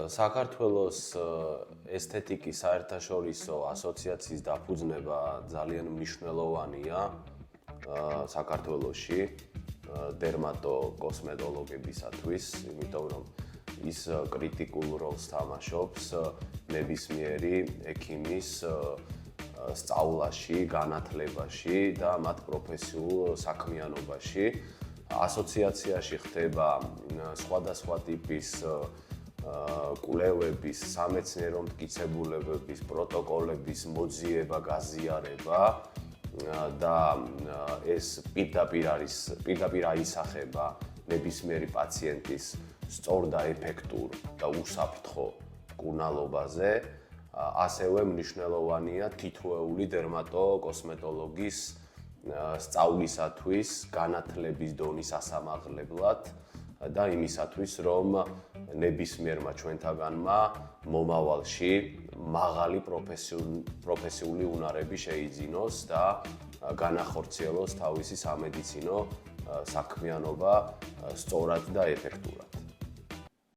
საქართველოს ესთეტიკის საერთაშორისო ასოციაციის დაფუძნება ძალიან მნიშვნელოვანია საქართველოში დერმატოკოსმეტოლოგებისათვის, იმიტომ რომ ის კრიტიკულ როლს თამაშობს ნებისმიერი ექიმის სწავლაში, განათლებაში და მათ პროფესიულ საქმიანობაში. ასოციაციაში ხდება სხვადასხვა ტიპის კვლევების, სამეცნიერო მტკიცებულებების, პროტოკოლების მოძიება, გაზიარება და ეს პირდაპირ აისახება ნებისმიერი პაციენტის სწორ და ეფექტურ და უსაფრთხო მკურნალობაზე. ასევე მნიშვნელოვანია თითოეული დერმატოკოსმეტოლოგის სწავლისათვის, განათლების დონის ასამაღლებლად და იმისათვის, რომ ნებისმიერმა ჩვენთაგანმა მომავალში მაღალი პროფესიული უნარები შეიძინოს და განახორციელოს თავისი სამედიცინო საქმიანობა სწორად და ეფექტურად.